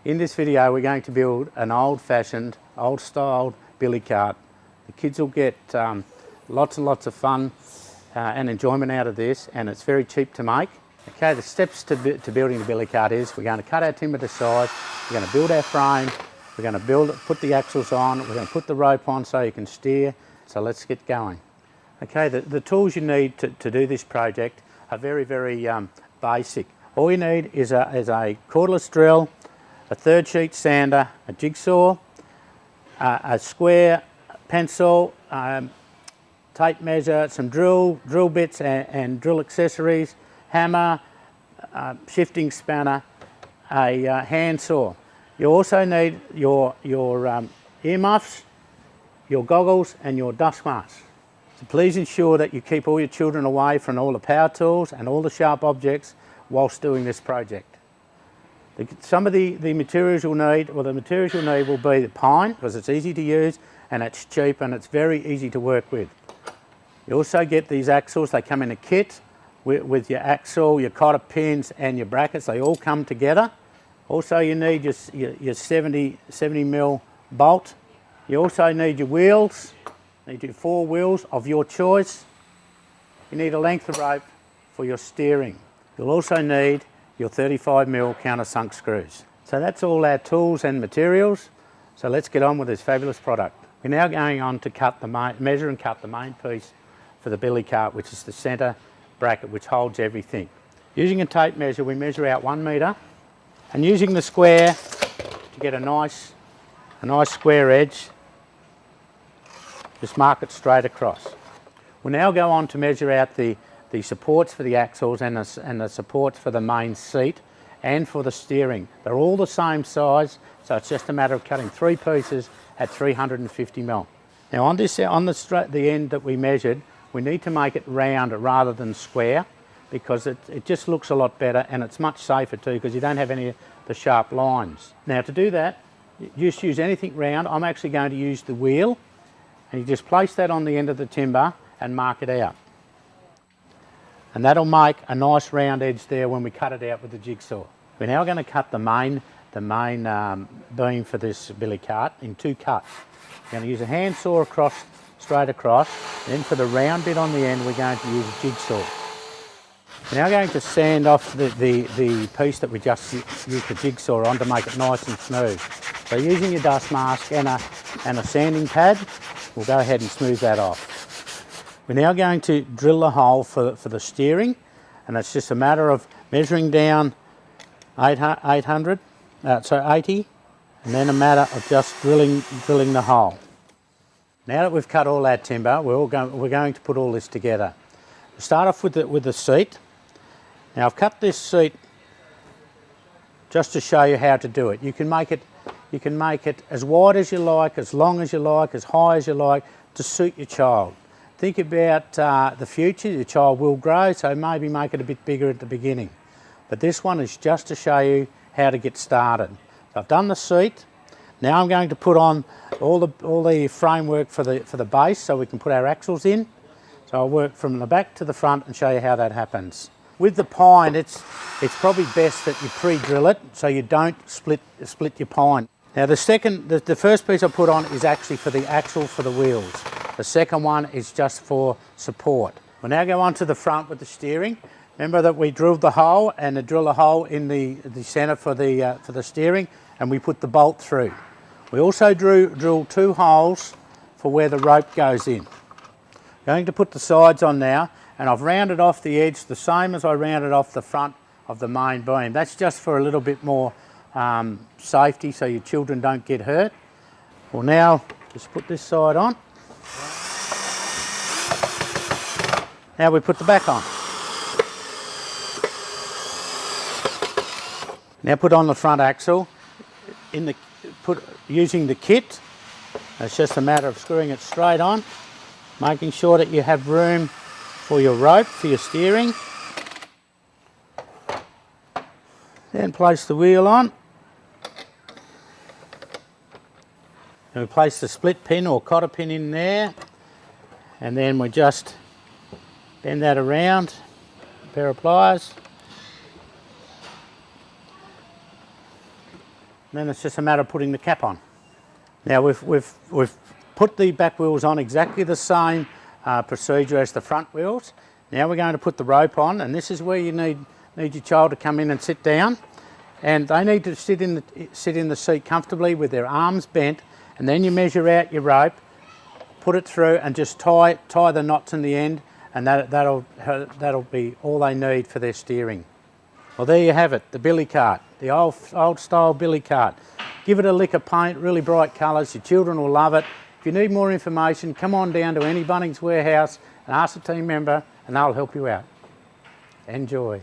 In this video we're going to build an old-fashioned, old-styled billy cart. The kids will get lots and lots of fun and enjoyment out of this, and it's very cheap to make. Okay, the steps to building the billy cart is we're going to cut our timber to size, we're going to build our frame, we're going to put the axles on, we're going to put the rope on so you can steer. So let's get going. Okay, the tools you need to do this project are very basic. All you need is a cordless drill, a third sheet sander, a jigsaw, a square pencil, tape measure, some drill bits and drill accessories, hammer, shifting spanner, a handsaw. You also need your earmuffs, your goggles and your dust masks. So please ensure that you keep all your children away from all the power tools and all the sharp objects whilst doing this project. Some of the materials you'll need, well, the materials you'll need will be the pine, because it's easy to use and it's cheap and it's very easy to work with. You also get these axles. They come in a kit with your axle, your cotter pins and your brackets. They all come together. Also you need your 70 mil bolt. You also need your wheels. You need your 4 wheels of your choice. You need a length of rope for your steering. You'll also need your 35 mil countersunk screws. So that's all our tools and materials. So let's get on with this fabulous product. We're now going on to measure and cut the main piece for the billy cart, which is the centre bracket which holds everything. Using a tape measure, we measure out 1 metre, and using the square to get a nice square edge, just mark it straight across. We'll now go on to measure out the supports for the axles and the supports for the main seat and for the steering. They're all the same size, so it's just a matter of cutting 3 pieces at 350 mil. Now on the end that we measured, we need to make it round rather than square, because it just looks a lot better and it's much safer too, because you don't have any of the sharp lines. Now to do that, you just use anything round. I'm actually going to use the wheel, and you just place that on the end of the timber and mark it out. And that'll make a nice round edge there when we cut it out with the jigsaw. We're now going to cut the main beam for this billy cart in 2 cuts. We're going to use a handsaw straight across, then for the round bit on the end we're going to use a jigsaw. We're now going to sand off the piece that we just used the jigsaw on to make it nice and smooth. So using your dust mask and a sanding pad, we'll go ahead and smooth that off. We're now going to drill the hole for the steering, and it's just a matter of measuring down 80, and then a matter of just drilling the hole. Now that we've cut all that timber, we're going to put all this together. We'll start off with the seat. Now I've cut this seat just to show you how to do it. You can make it as wide as you like, as long as you like, as high as you like, to suit your child. Think about the future. Your child will grow, so maybe make it a bit bigger at the beginning. But this one is just to show you how to get started. So I've done the seat. Now I'm going to put on all the framework for the base so we can put our axles in. So I'll work from the back to the front and show you how that happens. With the pine, it's probably best that you pre-drill it so you don't split your pine. Now the first piece I put on is actually for the axle for the wheels. The second one is just for support. We'll now go on to the front with the steering. Remember that we drilled the hole, and drill a hole in the centre for the steering, and we put the bolt through. We also drilled 2 holes for where the rope goes in. Going to put the sides on now, and I've rounded off the edge the same as I rounded off the front of the main beam. That's just for a little bit more safety, so your children don't get hurt. We'll now just put this side on. Now we put the back on. Now put on the front axle using the kit. It's just a matter of screwing it straight on, making sure that you have room for your rope for your steering. Then place the wheel on. And we place the split pin or cotter pin in there, and then we just bend that around, a pair of pliers, And then it's just a matter of putting the cap on. Now we've put the back wheels on exactly the same procedure as the front wheels. Now we're going to put the rope on, and this is where you need your child to come in and sit down. And they need to sit in the seat comfortably with their arms bent, and then you measure out your rope, put it through, and just tie the knots in the end, and that'll be all they need for their steering. Well, there you have it, the billy cart, the old style billy cart. Give it a lick of paint, really bright colours. Your children will love it. If you need more information, come on down to any Bunnings warehouse and ask a team member, and they'll help you out. Enjoy.